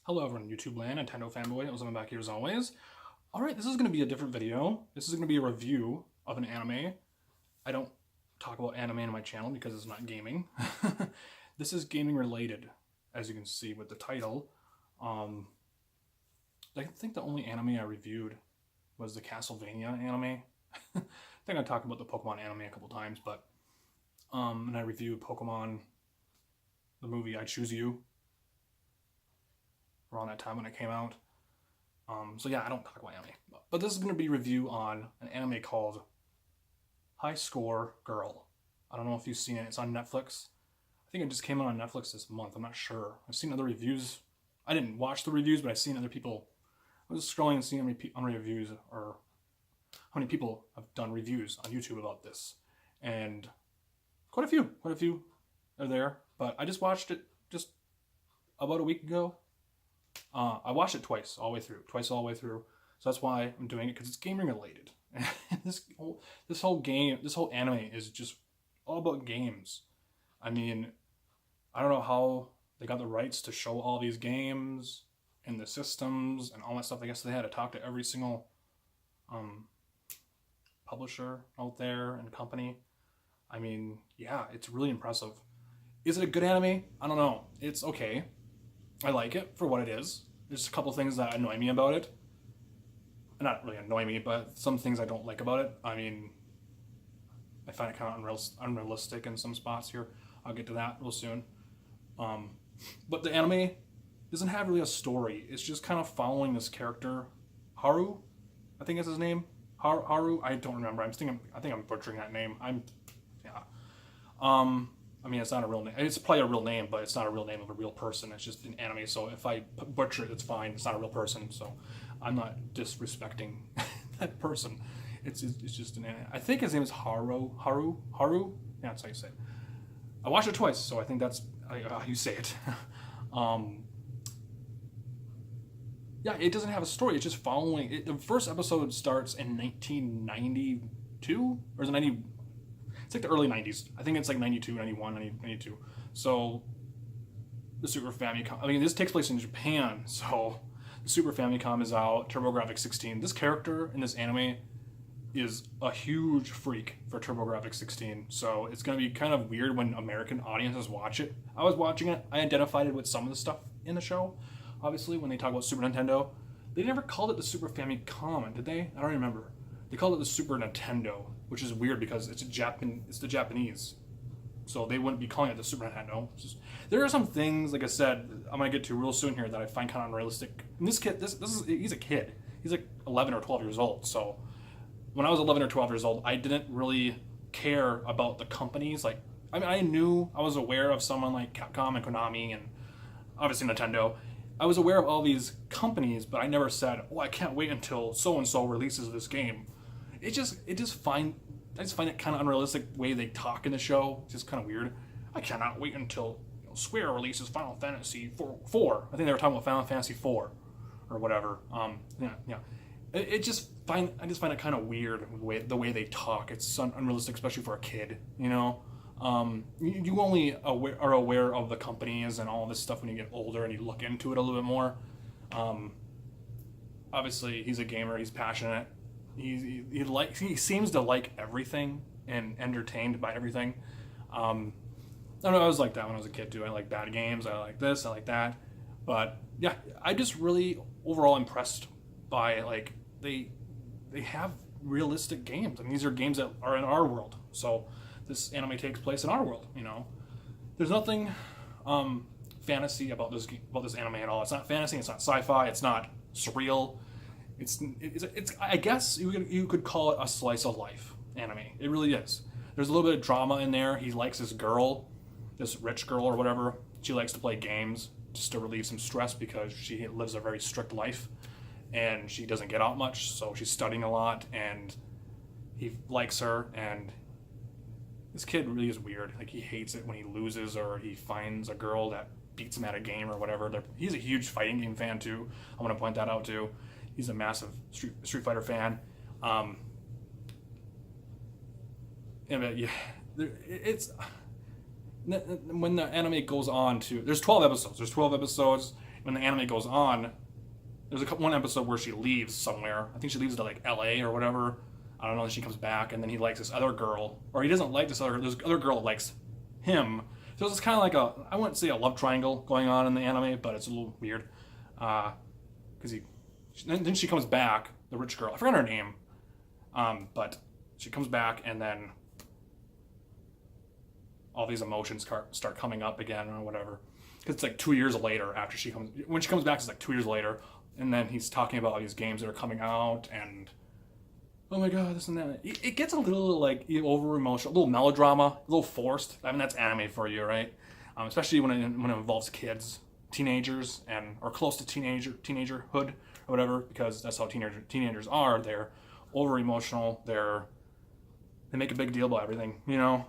Hello everyone, YouTube land, Nintendo fanboy, I'm back here as always. Alright, this is going to be a different video. This is going to be a review of an anime. I don't talk about anime on my channel because it's not gaming. This is gaming related, as you can see with the title. I think the only anime I reviewed was the Castlevania anime. I think I talked about the Pokemon anime a couple times, but and I reviewed Pokemon, the movie I Choose You, around that time when it came out. So yeah, I don't talk about anime. But this is going to be a review on an anime called High Score Girl. I don't know if you've seen it. It's on Netflix. I think it just came out on Netflix this month. I'm not sure. I've seen other reviews. I didn't watch the reviews, but I've seen other people. I was scrolling and seeing how many reviews or how many people have done reviews on YouTube about this. And quite a few are there. But I just watched it just about a week ago. I watched it twice all the way through. So that's why I'm doing it, because it's gaming related. this whole anime is just all about games. I mean, I don't know how they got the rights to show all these games and the systems and all that stuff. I guess they had to talk to every single publisher out there and company. I mean, yeah, it's really impressive. Is it a good anime? I don't know. It's okay. I like it for what it is. There's a couple things that annoy me about it. Not really annoy me, but some things I don't like about it. I mean, I find it kind of unrealistic in some spots here. I'll get to that real soon. But the anime doesn't have really a story. It's just kind of following this character, Haru, I think is his name. Haru, I don't remember. I think I'm butchering that name. I mean, it's not a real name. It's probably a real name, but it's not a real name of a real person. It's just an anime, so if I butcher it, it's fine. It's not a real person, so I'm not disrespecting that person. It's just an anime. I think his name is Haru? Yeah, that's how you say it. I watched it twice, so I think that's how you say it. Yeah, it doesn't have a story. It's just following. The first episode starts in 1992, or is it 90? It's like the early 90s. I think it's like 92, 91, 92. So the Super Famicom, I mean, this takes place in Japan. So the Super Famicom is out, TurboGrafx 16. This character in this anime is a huge freak for TurboGrafx 16. So it's going to be kind of weird when American audiences watch it. I was watching it. I identified it with some of the stuff in the show. Obviously, when they talk about Super Nintendo, they never called it the Super Famicom, did they? I don't remember. They called it the Super Nintendo, which is weird because it's the Japanese, so they wouldn't be calling it the Super Nintendo. There are some things, like I said, I'm gonna get to real soon here that I find kind of unrealistic. And this kid, he's a kid. He's like 11 or 12 years old. So when I was 11 or 12 years old, I didn't really care about the companies. Like, I mean, I was aware of someone like Capcom and Konami and obviously Nintendo. I was aware of all these companies, but I never said, "Oh, I can't wait until so and so releases this game." I just find it kind of unrealistic way they talk in the show. It's just kind of weird. I cannot wait until Square releases Final Fantasy 4. I think they were talking about Final Fantasy 4 or whatever. Yeah. I just find it kind of weird the way they talk. It's unrealistic, especially for a kid. You know, you only are aware of the companies and all this stuff when you get older and you look into it a little bit more. Obviously, he's a gamer. He's passionate. He seems to like everything and entertained by everything. I don't know, I was like that when I was a kid too. I like bad games, I like this, I like that. But yeah, I'm just really overall impressed by, like, they have realistic games. I mean, these are games that are in our world. So this anime takes place in our world, you know. There's nothing fantasy about this anime at all. It's not fantasy, it's not sci-fi, it's not surreal. It's I guess you could call it a slice of life anime. It really is. There's a little bit of drama in there. He likes this girl, this rich girl or whatever. She likes to play games just to relieve some stress because she lives a very strict life and she doesn't get out much, so she's studying a lot, and he likes her. And this kid really is weird. Like, he hates it when he loses or he finds a girl that beats him at a game or whatever. He's a huge fighting game fan too. I want to point that out too. He's a massive Street Fighter fan. And yeah, it's when the anime goes on to, there's 12 episodes. when the anime goes on, there's one episode where she leaves somewhere. I think she leaves to like LA or whatever. I don't know. She comes back, and then he likes this other girl, or he doesn't like this other. There's other girl that likes him. So it's kind of like I wouldn't say a love triangle going on in the anime, but it's a little weird. Because then she comes back, the rich girl. I forgot her name, but she comes back, and then all these emotions start coming up again or whatever. Because it's like 2 years later after she comes. When she comes back, it's like 2 years later, and then he's talking about all these games that are coming out, and oh my god, this and that. It gets a little like over emotional, a little melodrama, a little forced. I mean, that's anime for you, right? Especially when it involves kids, teenagers, or close to teenagerhood or whatever, because that's how teenagers are. They're over emotional. They make a big deal about everything, you know.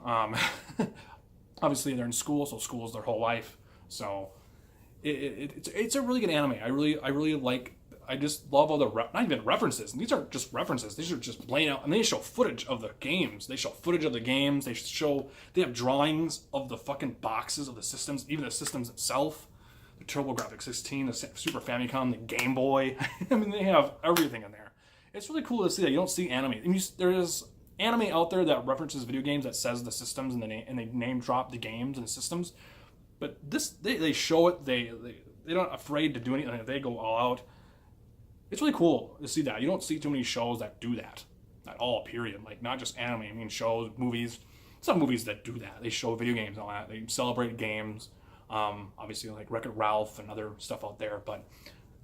Obviously, they're in school, so school is their whole life. So it's a really good anime. I really like. I just love all the not even references. And these aren't just references. These are just laying out, and they show footage of the games. They show footage of the games. They have drawings of the fucking boxes of the systems, even the systems itself. The TurboGrafx 16, the Super Famicom, the Game Boy. I mean, they have everything in there. It's really cool to see that. You don't see anime. There is anime out there that references video games that says the systems and they name drop the games and the systems. But this, they show it. They're not afraid to do anything. They go all out. It's really cool to see that. You don't see too many shows that do that at all, period. Like, not just anime. I mean, shows, movies. Some movies that do that. They show video games and all that. They celebrate games. Obviously, like Wreck-It Ralph and other stuff out there. But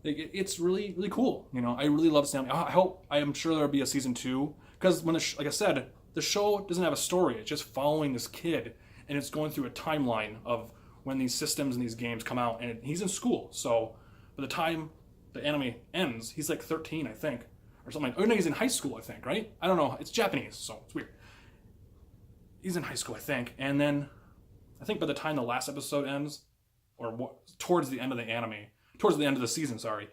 it's really, really cool. You know, I really love Sam. I'm sure there'll be a season 2. Because like I said, the show doesn't have a story. It's just following this kid. And it's going through a timeline of when these systems and these games come out. And he's in school. So by the time the anime ends, he's like 13, I think, or something. Oh no, he's in high school, I think, right? I don't know. It's Japanese, so it's weird. He's in high school, I think, and then I think by the time the last episode ends, or towards the end of the anime, towards the end of the season, sorry,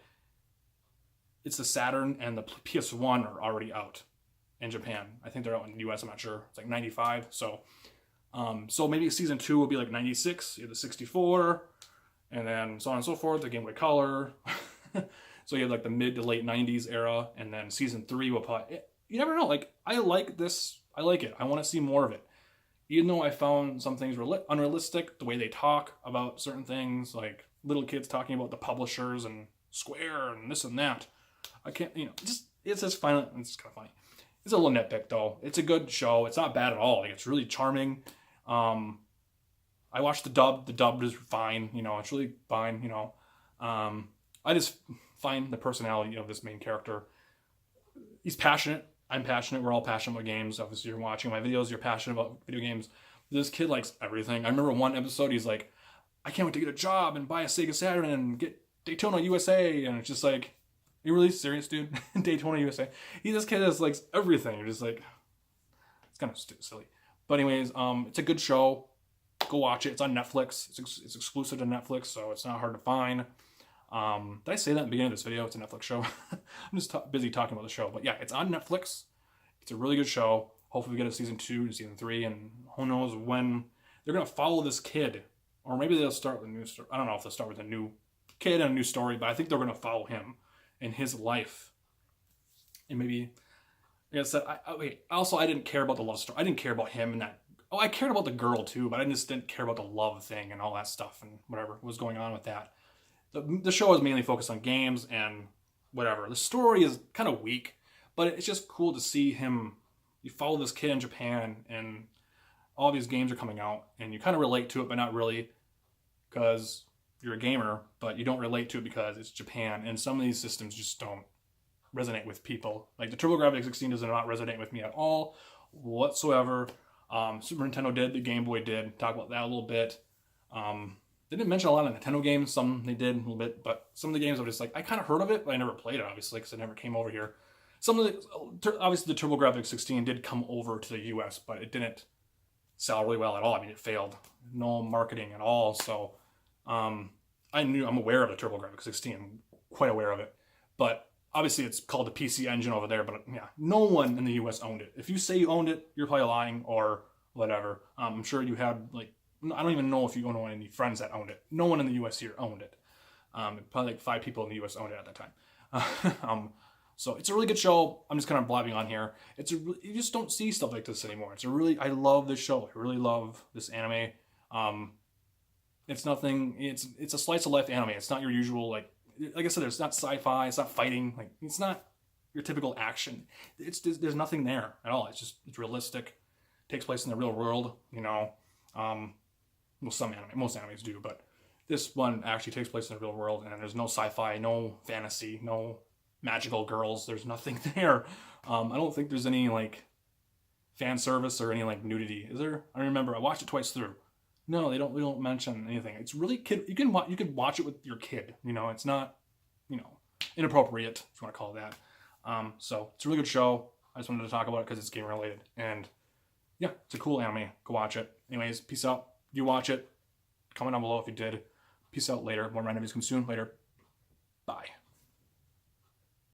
it's the Saturn and the PS1 are already out in Japan. I think they're out in the US. I'm not sure. It's like 95, so maybe season 2 will be like 96, you have the 64, and then so on and so forth. The Game Boy Color. So you have like the mid to late 90s era, and then season 3 will probably, you never know. Like, I like this. I like it. I want to see more of it. Even though I found some things unrealistic, the way they talk about certain things, like little kids talking about the publishers and Square and this and that. I can't, it's just fine. It's kind of funny. It's a little nitpick though. It's a good show. It's not bad at all. Like, it's really charming. I watched the dub. The dub is fine. It's really fine. I just find the personality of this main character. He's passionate. I'm passionate. We're all passionate about games. Obviously, you're watching my videos. You're passionate about video games. This kid likes everything. I remember one episode, he's like, I can't wait to get a job and buy a Sega Saturn and get Daytona USA. And it's just like, are you really serious, dude? Daytona USA. This kid just likes everything. You're just like, it's kind of silly. But anyways, it's a good show. Go watch it. It's on Netflix. It's exclusive to Netflix, so it's not hard to find. Did I say that in the beginning of this video? It's a Netflix show. I'm just busy talking about the show. But yeah, it's on Netflix. It's a really good show. Hopefully we get a season 2 and season 3. And who knows when they're going to follow this kid. Or maybe they'll start with a new story. I don't know if they'll start with a new kid and a new story. But I think they're going to follow him in his life. And maybe, like I said, I didn't care about the love story. I didn't care about him and that. Oh, I cared about the girl too. But I just didn't care about the love thing and all that stuff. And whatever was going on with that. The show is mainly focused on games and whatever. The story is kind of weak, but it's just cool to see him. You follow this kid in Japan, and all these games are coming out, and you kind of relate to it, but not really, because you're a gamer, but you don't relate to it because it's Japan, and some of these systems just don't resonate with people. Like the TurboGrafx 16 does not resonate with me at all, whatsoever. Super Nintendo did, the Game Boy did. Talk about that a little bit. They didn't mention a lot of Nintendo games. Some they did a little bit, but some of the games I was just like, I kind of heard of it, but I never played it, obviously, because I never came over here. Obviously, the TurboGrafx 16 did come over to the US, but it didn't sell really well at all. I mean, it failed. No marketing at all. So I'm aware of the TurboGrafx 16. I'm quite aware of it. But obviously, it's called the PC Engine over there. But yeah, no one in the US owned it. If you say you owned it, you're probably lying or whatever. I'm sure you had, like, I don't even know if you know any friends that owned it. No one in the US here owned it. Probably like 5 people in the U.S. owned it at that time. So it's a really good show. I'm just kind of blabbing on here. You just don't see stuff like this anymore. I love this show. I really love this anime. It's nothing. It's a slice of life anime. It's not your usual like I said. It's not sci-fi. It's not fighting. Like it's not your typical action. There's nothing there at all. It's realistic. It takes place in the real world. You know, well, most animes do, but this one actually takes place in the real world, and there's no sci-fi, no fantasy, no magical girls. There's nothing there. I don't think there's any like fan service or any like nudity. Is there? I remember I watched it twice through. No, they don't mention anything. It's really kid. You can watch it with your kid. You know, it's not, inappropriate, if you want to call it that. So it's a really good show. I just wanted to talk about it because it's game related. And yeah, it's a cool anime. Go watch it. Anyways, peace out. You watch it. Comment down below if you did. Peace out later. More randomies come soon. Later. Bye.